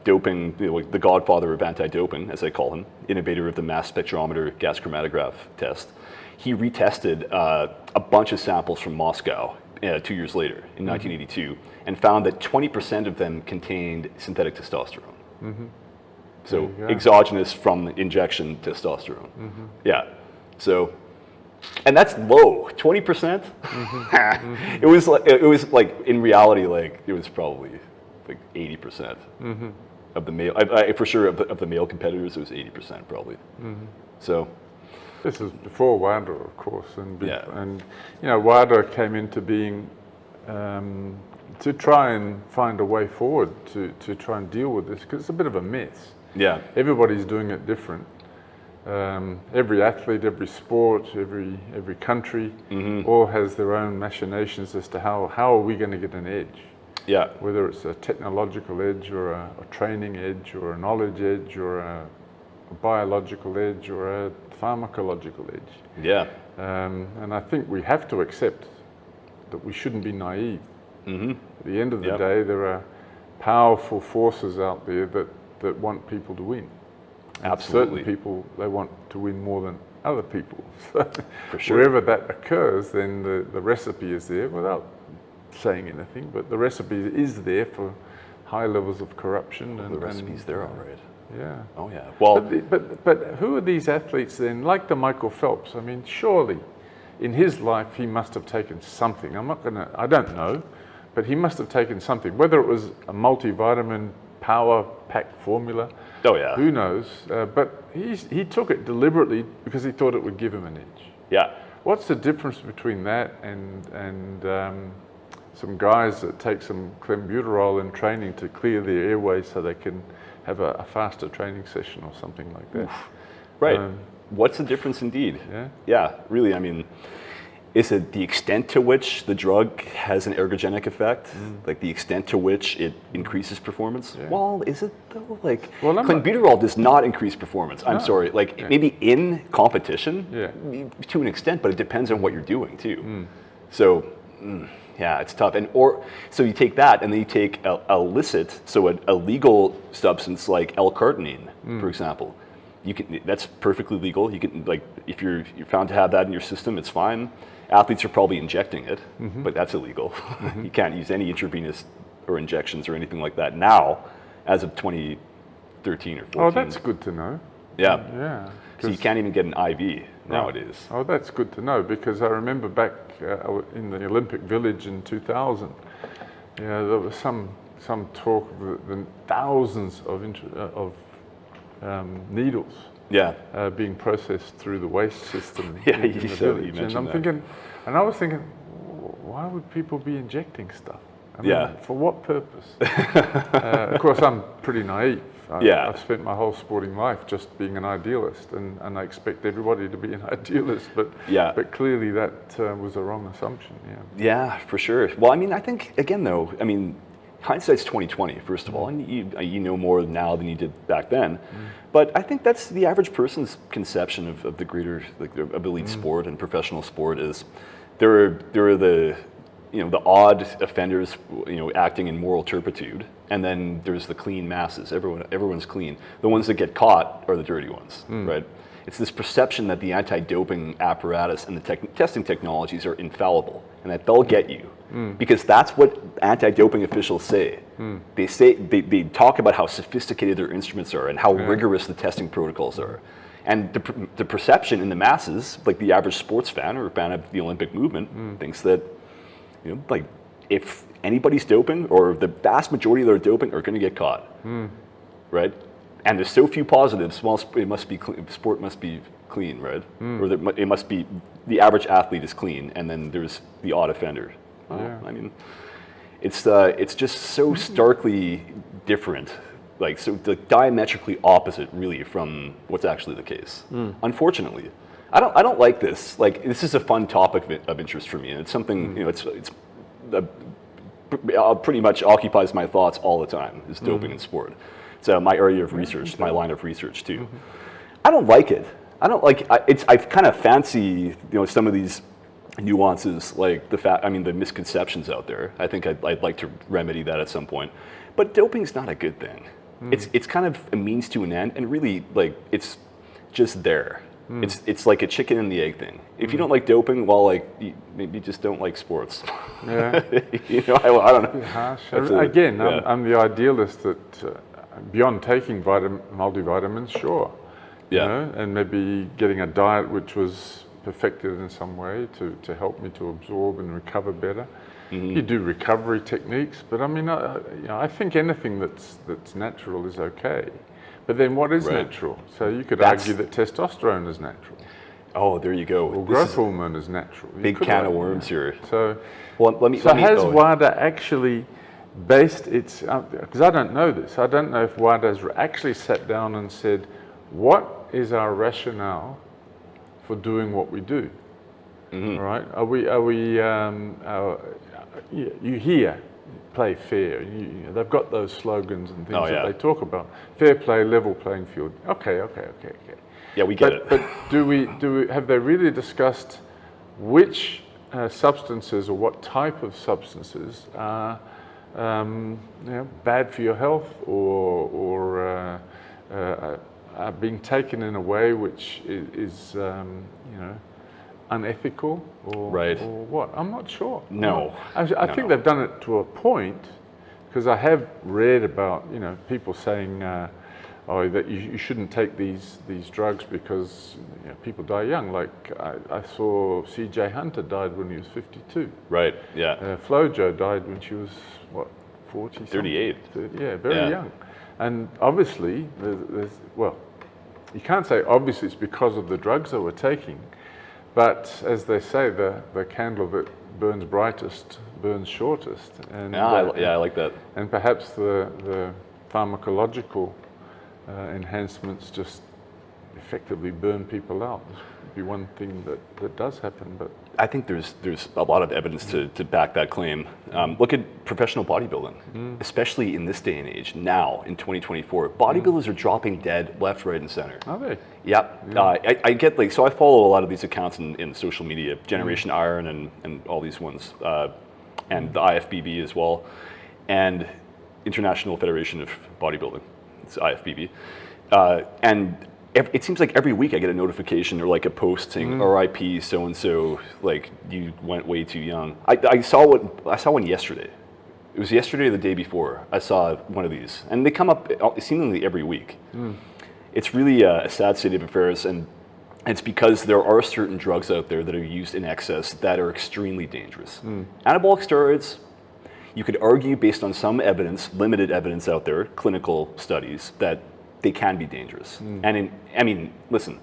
doping, the godfather of anti-doping, as I call him, innovator of the mass spectrometer gas chromatograph test, he retested a bunch of samples from Moscow 2 years later, in 1982, and found that 20% of them contained synthetic testosterone. So exogenous from injection testosterone. Yeah. So, and that's low. 20%. It was like in reality, it was probably 80% of the male. For sure, of the male competitors, it was 80% probably. So. This is before WADA, of course, and WADA came into being to try and find a way forward to try and deal with this, because it's a bit of a mess. Yeah. Everybody's doing it different. Every athlete, every sport, every country, all has their own machinations as to how are we going to get an edge. Yeah. Whether it's a technological edge or a training edge or a knowledge edge or a biological edge or a pharmacological edge. Yeah. And I think we have to accept that we shouldn't be naive. Mm-hmm. At the end of the Yep. day, there are powerful forces out there that want people to win. And Absolutely. certain people, they want to win more than other people. So For sure. wherever that occurs, then the recipe is there without saying anything, but the recipe is there for high levels of corruption. The recipe's there, all right. Yeah. Oh yeah. Well, But who are these athletes then? Like the Michael Phelps, I mean, surely in his life he must have taken something. I don't know, but he must have taken something. Whether it was a multivitamin power pack formula, oh yeah. who knows? But he took it deliberately because he thought it would give him an edge. Yeah. What's the difference between that and some guys that take some clenbuterol in training to clear their airways so they can have a faster training session or something like that? Right. What's the difference indeed? Yeah. Yeah, really, I mean, is it the extent to which the drug has an ergogenic effect? Like the extent to which it increases performance? Yeah. Well, is it though? Like, Well, clenbuterol does not increase performance. I'm sorry. Like, maybe in competition, to an extent, but it depends on what you're doing too. So, yeah, it's tough. So you take that, and then you take a illicit, so a legal substance like L-carnitine, for example. That's perfectly legal. You can, like, if you're found to have that in your system, it's fine. Athletes are probably injecting it, but that's illegal. You can't use any intravenous or injections or anything like that now, as of 2013 or 14. Oh, that's good to know. Yeah. Yeah. So you can't even get an IV nowadays. Oh, that's good to know, because I remember back in the Olympic Village in 2000, there was some talk of the thousands of needles being processed through the waste system Yeah, in the village. mentioned And that. I was thinking, why would people be injecting stuff? I mean, Yeah. for what purpose? Of course, I'm pretty naive. I've spent my whole sporting life just being an idealist, and I expect everybody to be an idealist, but clearly that was a wrong assumption. Yeah, for sure. Well, I mean, I think, again, though, I mean, hindsight's 20/20, first of all, and you know more now than you did back then. But I think that's the average person's conception of the greater, like, of elite sport and professional sport is there are the odd offenders, acting in moral turpitude, and then there's the clean masses. Everyone's clean. The ones that get caught are the dirty ones, right? It's this perception that the anti-doping apparatus and the testing technologies are infallible and that they'll get you, because that's what anti-doping officials say. They talk about how sophisticated their instruments are and how rigorous the testing protocols are. And the perception in the masses, like the average sports fan or fan of the Olympic movement, thinks that, like, if anybody's doping, or the vast majority of their doping, are going to get caught, right? And there's so few positives. Well, it must be sport must be clean, right? Or it must be the average athlete is clean, and then there's the odd offender. I mean, it's just so starkly different, like diametrically opposite, really, from what's actually the case. Unfortunately. I don't like this. Like, this is a fun topic of interest for me, and it's something, it's pretty much occupies my thoughts all the time, is doping in sport. It's my area of research, my line of research too. I don't like it. I kind of fancy, some of these nuances, like the misconceptions out there. I think I'd like to remedy that at some point. But doping's not a good thing. It's kind of a means to an end, and really, like, it's just there. It's like a chicken and the egg thing. If you don't like doping, well, like, maybe just don't like sports. Yeah. I don't know. Harsh. Again, I'm the idealist that beyond taking multivitamins, sure. And maybe getting a diet which was perfected in some way to help me to absorb and recover better. You do recovery techniques, but I mean, I think anything that's natural is okay. But then what is natural? So you could argue that testosterone is natural. Oh, there you go. Or growth hormone is natural. Big can of worms here. So, has WADA actually based its, because I don't know this, I don't know if WADA's actually sat down and said, what is our rationale for doing what we do? All right? You hear play fair. They've got those slogans and things Oh, yeah. that they talk about. Fair play, level playing field. Okay. Yeah, we get it. But have they really discussed which substances or what type of substances are bad for your health or are being taken in a way which is unethical or what? I'm not sure. No. I think they've done it to a point, because I have read about people saying that you shouldn't take these drugs because people die young. Like I saw C.J. Hunter died when he was 52. Right. Yeah. Flojo died when she was 40? 38. 30, yeah, very young. And obviously, you can't say obviously it's because of the drugs they were taking, but as they say, the candle that burns brightest burns shortest. And I like that. And perhaps the pharmacological enhancements just effectively burn people out. This would be one thing that does happen, but I think there's a lot of evidence to back that claim. Look at professional bodybuilding, especially in this day and age. Now, in 2024, bodybuilders are dropping dead left, right, and center. are they? Yep. Yeah. I get so I follow a lot of these accounts in social media, Generation Iron and all these ones, and the IFBB as well, and International Federation of Bodybuilding. It's IFBB, and it seems like every week I get a notification or like a post saying RIP so and so, like you went way too young. I saw one yesterday. It was yesterday or the day before. I saw one of these, and they come up seemingly every week. It's really a sad state of affairs, and it's because there are certain drugs out there that are used in excess that are extremely dangerous. Anabolic steroids, you could argue based on some evidence, limited evidence out there, clinical studies, that they can be dangerous. And listen,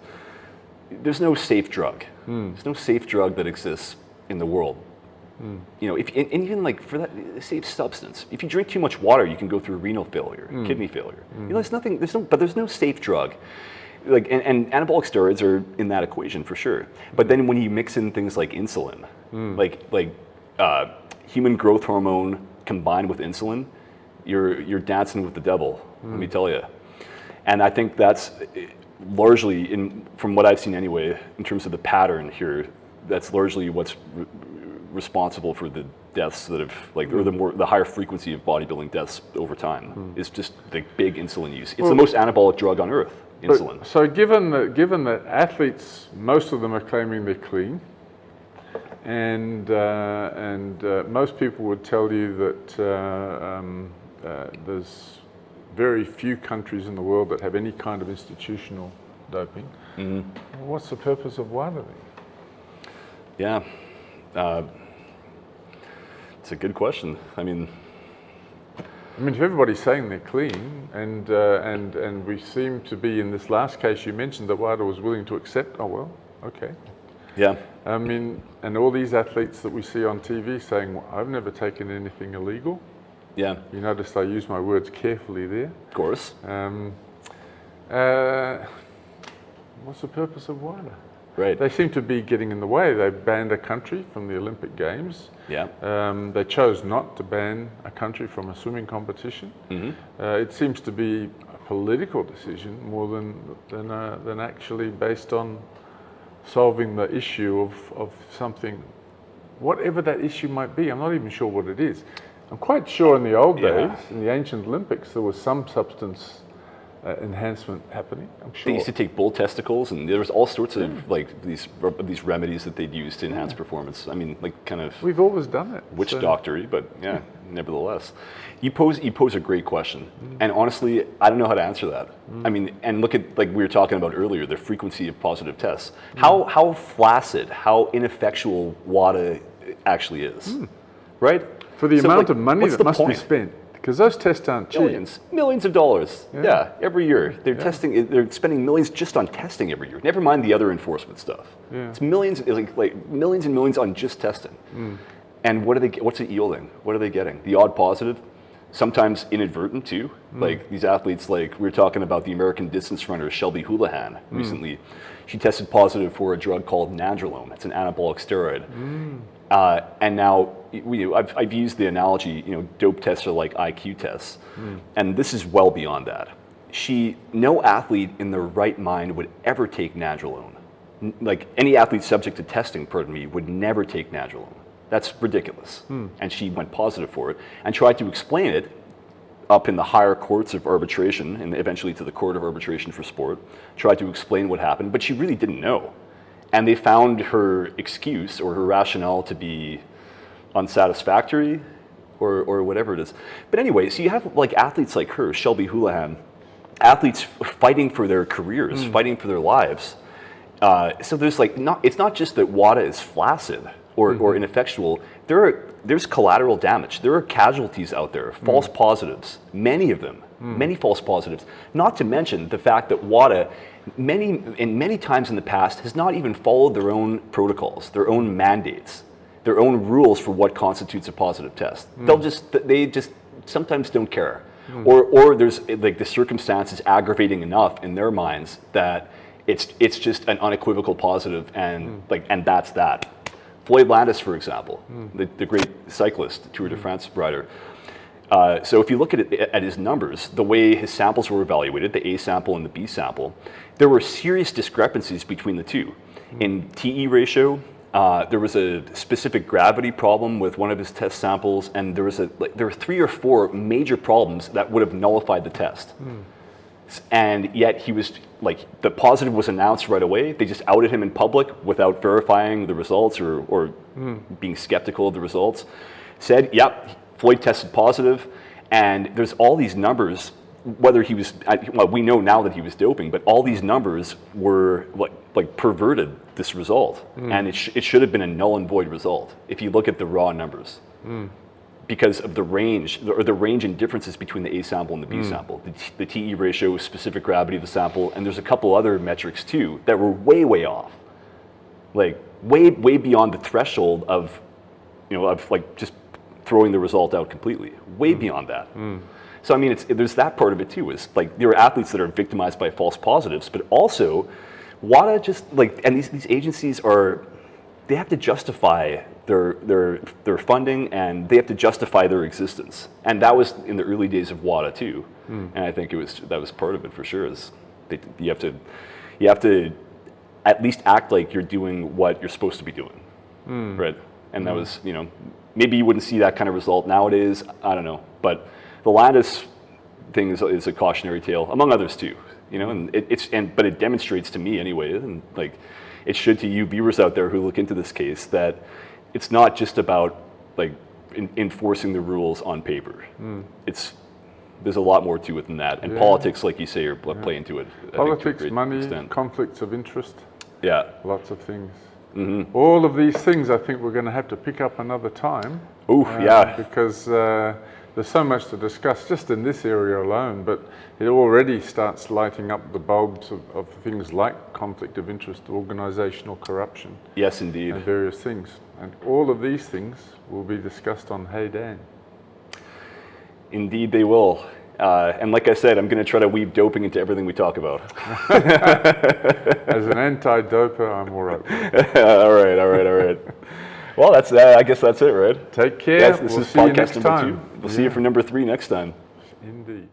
there's no safe drug. There's no safe drug that exists in the world. Even like for that safe substance, if you drink too much water, you can go through renal failure, kidney failure. There's no safe drug. And anabolic steroids are in that equation for sure. But then when you mix in things like insulin, human growth hormone combined with insulin, you're dancing with the devil. Let me tell you. And I think that's largely, from what I've seen anyway, in terms of the pattern here, that's largely what's responsible for the deaths that have, or the higher frequency of bodybuilding deaths over time, is just the big insulin use. It's the most anabolic drug on earth, insulin. So given that athletes, most of them are claiming they're clean, and most people would tell you that there's very few countries in the world that have any kind of institutional doping. What's the purpose of WADA then? Yeah, it's a good question. I mean, if everybody's saying they're clean, and we seem to be, in this last case you mentioned, that WADA was willing to accept. Oh well, okay. Yeah. And all these athletes that we see on TV saying, well, I've never taken anything illegal. Yeah. You noticed I use my words carefully there. Of course. What's the purpose of WADA? Right. They seem to be getting in the way. They banned a country from the Olympic Games. Yeah. They chose not to ban a country from a swimming competition. It seems to be a political decision more than actually based on solving the issue of something, whatever that issue might be. I'm not even sure what it is. I'm quite sure in the old days, in the ancient Olympics, there was some substance enhancement happening. I'm sure. They used to take bull testicles, and there was all sorts of these remedies that they'd use to enhance performance. Kind of. We've always done it. Witch doctory, but nevertheless, you pose a great question, and honestly, I don't know how to answer that. And look at we were talking about earlier, the frequency of positive tests. How flaccid, how ineffectual WADA actually is, right? For the amount of money that must be spent, because those tests aren't cheap. Millions of dollars. Yeah, every year they're testing. They're spending millions just on testing every year. Never mind the other enforcement stuff. Yeah. It's millions, like millions and millions on just testing. And what are they? What's it yielding? What are they getting? The odd positive, sometimes inadvertent too. Like these athletes, we were talking about the American distance runner Shelby Houlihan recently. She tested positive for a drug called nandrolone. It's an anabolic steroid. And now I've used the analogy, dope tests are like IQ tests, and this is well beyond that. No athlete in their right mind would ever take nandrolone. Like any athlete subject to testing, would never take nandrolone. That's ridiculous. And she went positive for it and tried to explain it up in the higher courts of arbitration and eventually to the Court of Arbitration for Sport, tried to explain what happened, but she really didn't know. And they found her excuse or her rationale to be unsatisfactory or whatever it is. But anyway, so you have like athletes like her, Shelby Houlihan, athletes fighting for their careers, fighting for their lives. So there's like, it's not just that WADA is flaccid or ineffectual. There's collateral damage. There are casualties out there, false positives, many of them, many false positives. Not to mention the fact that WADA, many times in the past, has not even followed their own protocols, their own mandates, their own rules for what constitutes a positive test. They just sometimes don't care. Or there's like the circumstance is aggravating enough in their minds that it's just an unequivocal positive and that's that. Floyd Landis, for example, the great cyclist, Tour de France rider. So if you look at his numbers, the way his samples were evaluated, the A sample and the B sample, there were serious discrepancies between the two. In TE ratio, there was a specific gravity problem with one of his test samples, and there were 3 or 4 major problems that would have nullified the test. And yet he was the positive was announced right away. They just outed him in public without verifying the results or being skeptical of the results. Said, yep, Floyd tested positive, and there's all these numbers. Whether he was, we know now that he was doping, but all these numbers were perverted this result, and it should have been a null and void result if you look at the raw numbers. Because of the range in differences between the A sample and the B sample. The TE ratio, specific gravity of the sample, and there's a couple other metrics too that were way, way off. Like way beyond the threshold of just throwing the result out completely. Way beyond that. So I mean, there's that part of it too, is there are athletes that are victimized by false positives, but also WADA and these agencies they have to justify their funding, and they have to justify their existence. And that was in the early days of WADA too. And I think that was part of it for sure. You have to at least act like you're doing what you're supposed to be doing, right? And that was maybe you wouldn't see that kind of result nowadays. I don't know, but the Landis thing is a cautionary tale, among others too. And but it demonstrates to me anyway, and it should to you viewers out there who look into this case, that it's not just about enforcing the rules on paper. There's a lot more to it than that, and politics, like you say, are play into it. Politics, money, conflicts of interest. Yeah, lots of things. All of these things, I think we're going to have to pick up another time. Because there's so much to discuss just in this area alone, but it already starts lighting up the bulbs of things like conflict of interest, organizational corruption. Yes, indeed. And various things. And all of these things will be discussed on Hey Dan. Indeed they will. And like I said, I'm going to try to weave doping into everything we talk about. As an anti-doper, I'm all right. All right. Well, I guess that's it, right? Take care. Yes, this we'll is see you podcast next number time. 2. We'll see you for number 3 next time. Indeed.